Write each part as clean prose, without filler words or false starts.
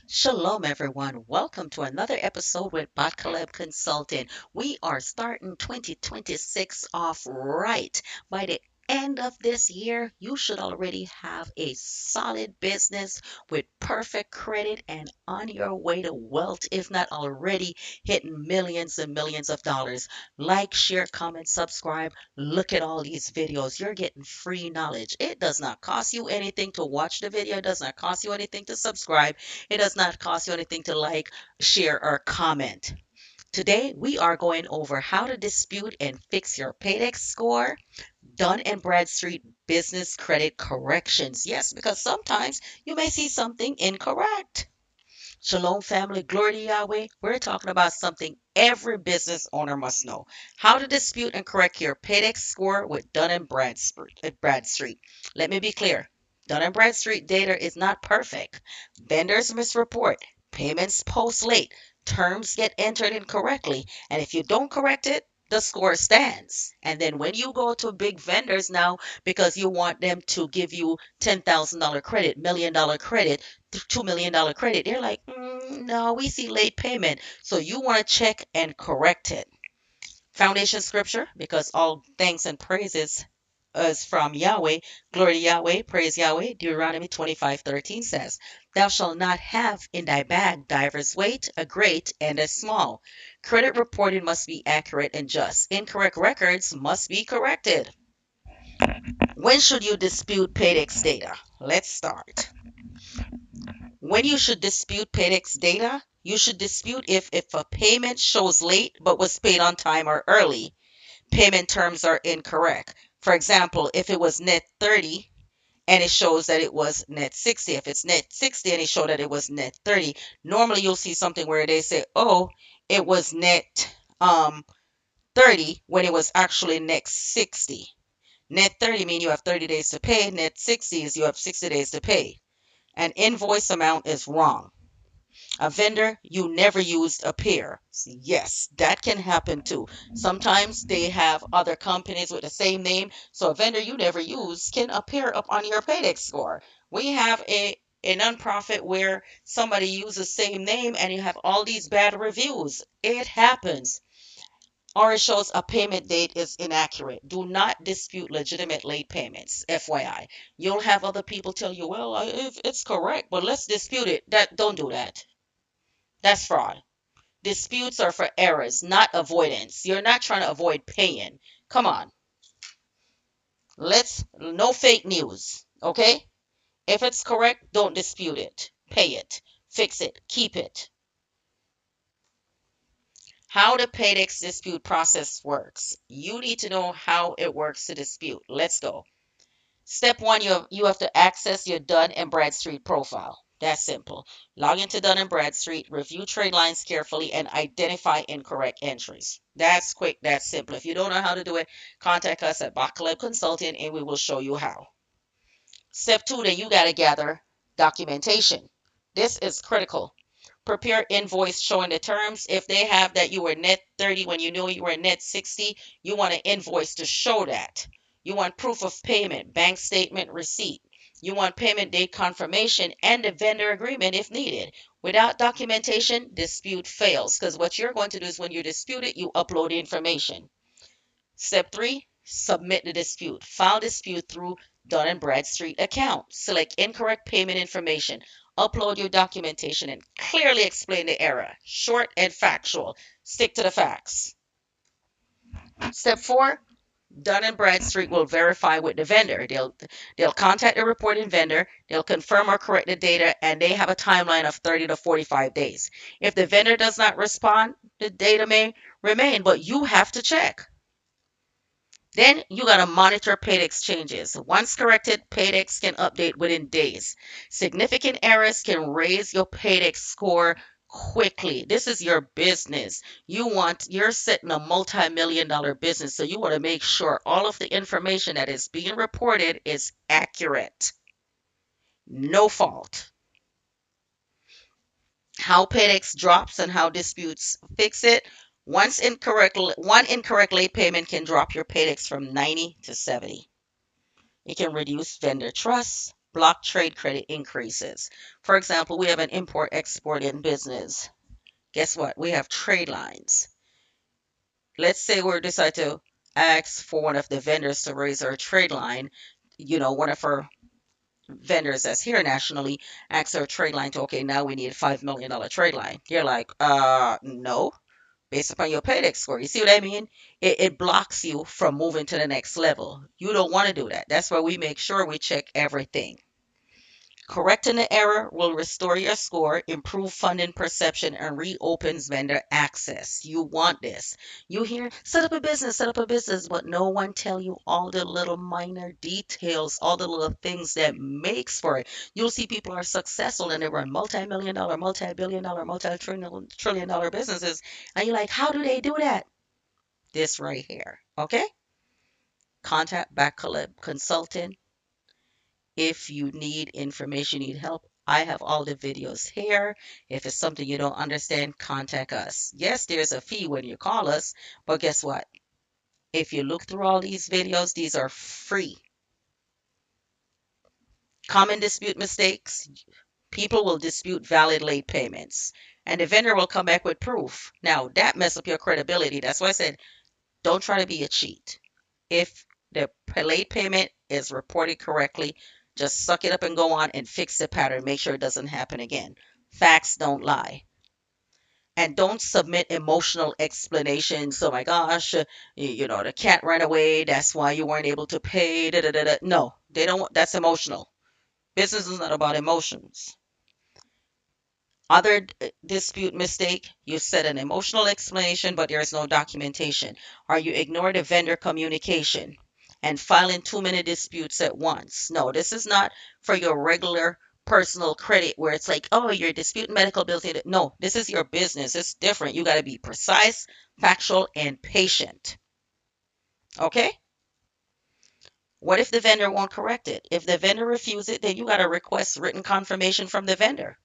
Shalom, everyone. Welcome to another episode with Caleb Consulting. We are starting 2026 off right. By the end of this year, you should already have a solid business with perfect credit and on your way to wealth, if not already hitting millions and millions of dollars. Like, share, comment, subscribe. Look at all these videos. You're getting free knowledge. It does not cost you anything to watch the video, it does not cost you anything to subscribe. It does not cost you anything to like, share, or comment. Today, we are going over how to dispute and fix your PAYDEX score, Dun and Bradstreet business credit corrections. Yes, because sometimes you may see something incorrect. Shalom, family. Glory to Yahweh. We're talking about something every business owner must know. How to dispute and correct your PAYDEX score with Dun and Bradstreet. Let me be clear. Dun and Bradstreet data is not perfect. Vendors misreport. Payments post late. Terms get entered incorrectly. And if you don't correct it, the score stands. And then when you go to big vendors now because you want them to give you $10,000 credit, $1 million credit, $2 million credit, they're like, no, we see late payment. So you want to check and correct it. Foundation scripture, because all thanks and praises is from Yahweh. Glory to Yahweh, praise Yahweh. Deuteronomy 25:13 says, Thou shalt not have in thy bag divers weight, a great and a small. Credit reporting must be accurate and just. Incorrect records must be corrected. When should you dispute PAYDEX data? Let's start. When you should dispute PAYDEX data, you should dispute if a payment shows late but was paid on time or early. Payment terms are incorrect. For example, if it was net 30 and it shows that it was net 60, if it's net 60 and it showed that it was net 30, normally you'll see something where they say, oh, it was net 30 when it was actually net 60. Net 30 means you have 30 days to pay. Net 60 is you have 60 days to pay. An invoice amount is wrong. A vendor you never used appear. Yes, that can happen too. Sometimes they have other companies with the same name, so a vendor you never use can appear up on your PAYDEX score. We have a nonprofit where somebody uses the same name and you have all these bad reviews. It happens. Or it shows a payment date is inaccurate. Do not dispute legitimate late payments, FYI. You'll have other people tell you, well, if it's correct, but let's dispute it. Don't do that. That's fraud. Disputes are for errors, not avoidance. You're not trying to avoid paying. Come on. No fake news. Okay? If it's correct, don't dispute it. Pay it. Fix it. Keep it. How the PAYDEX dispute process works. You need to know how it works to dispute. Let's go. Step one, you have to access your Dun and Bradstreet profile. That's simple. Log into Dun and Bradstreet, review trade lines carefully, and identify incorrect entries. That's quick, that's simple. If you don't know how to do it, contact us at Caleb Consulting and we will show you how. Step two, then you got to gather documentation. This is critical. Prepare invoice showing the terms. If they have that you were net 30 when you knew you were net 60, you want an invoice to show that. You want proof of payment, bank statement, receipt. You want payment date confirmation and the vendor agreement if needed. Without documentation, dispute fails because what you're going to do is when you dispute it, you upload the information. Step 3, submit the dispute. File dispute through Dun & Bradstreet account. Select incorrect payment information. Upload your documentation and clearly explain the error. Short and factual. Stick to the facts. Step 4, Dun & Bradstreet will verify with the vendor. They'll contact the reporting vendor, they'll confirm or correct the data, and they have a timeline of 30 to 45 days. If the vendor does not respond, the data may remain, but you have to check. Then you got to monitor PAYDEX changes. Once corrected, PAYDEX can update within days. Significant errors can raise your PAYDEX score quickly. This is your business. You're setting a multi-million dollar business, so you want to make sure all of the information that is being reported is accurate. No fault. How PAYDEX drops and how disputes fix it. One incorrect late payment can drop your PAYDEX from 90 to 70. It can reduce vendor trust, block trade credit increases. For example, we have an import-export in business. Guess what? We have trade lines. Let's say we decide to ask for one of the vendors to raise our trade line. One of our vendors that's here nationally asks our trade line to, okay, now we need a $5 million trade line. You're like, no, based upon your PAYDEX score. You see what I mean? It blocks you from moving to the next level. You don't want to do that. That's why we make sure we check everything. Correcting the error will restore your score, improve funding perception, and reopens vendor access. You want this. You hear, set up a business, but no one tell you all the little minor details, all the little things that makes for it. You'll see people are successful and they run multi-million dollar, multi-billion dollar, multi-trillion dollar businesses. And you're like, how do they do that? This right here. Okay? Contact Back Collab Consulting. If you need information, need help, I have all the videos here. If it's something you don't understand, contact us. Yes, there's a fee when you call us, but guess what? If you look through all these videos, these are free. Common dispute mistakes. People will dispute valid late payments, and the vendor will come back with proof. Now, that mess up your credibility. That's why I said, don't try to be a cheat. If the late payment is reported correctly, just suck it up and go on and fix the pattern. Make sure it doesn't happen again. Facts don't lie. And don't submit emotional explanations. Oh my gosh, the cat ran away. That's why you weren't able to pay. Da, da, da, da. No, they don't. That's emotional. Business is not about emotions. Other dispute mistake, you said an emotional explanation, but there is no documentation. Or you ignore the vendor communication and filing too many disputes at once. No, this is not for your regular personal credit where it's like, oh, you're disputing medical bills. No, this is your business. It's different. You got to be precise, factual, and patient. Okay? What if the vendor won't correct it? If the vendor refuses it, then you got to request written confirmation from the vendor,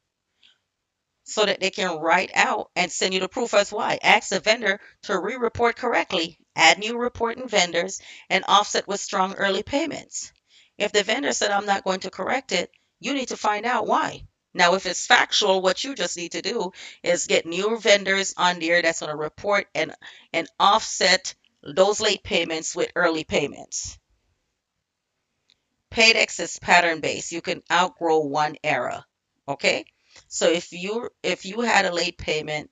so that they can write out and send you the proof as why. Ask the vendor to re-report correctly, add new reporting vendors, and offset with strong early payments. If the vendor said, I'm not going to correct it, you need to find out why. Now, if it's factual, what you just need to do is get new vendors on there that's going to report and offset those late payments with early payments. PAYDEX is pattern based. You can outgrow one era. Okay? So if you had a late payment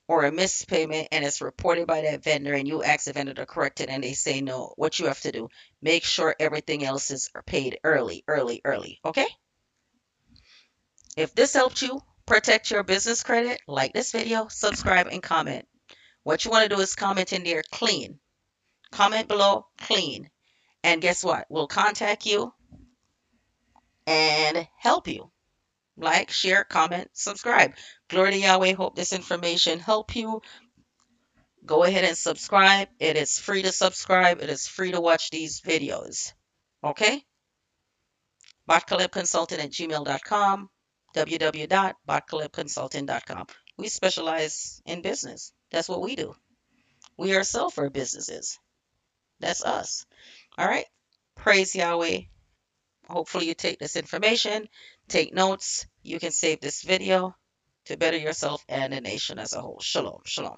or a missed payment and it's reported by that vendor and you ask the vendor to correct it and they say no, what you have to do, make sure everything else is paid early, early, early. Okay? If this helped you protect your business credit, like this video, subscribe, and comment. What you want to do is comment in there clean. Comment below clean. And guess what? We'll contact you and help you. Like, share, comment, subscribe. Glory to Yahweh. Hope this information help you. Go ahead and subscribe. It is free to subscribe. It is free to watch these videos. Okay? botcolabconsultant@gmail.com, www.botcolabconsultant.com. We specialize in business. That's what we do. We are software businesses. That's us. All right? Praise Yahweh. Hopefully you take this information, take notes. You can save this video to better yourself and the nation as a whole. Shalom, shalom.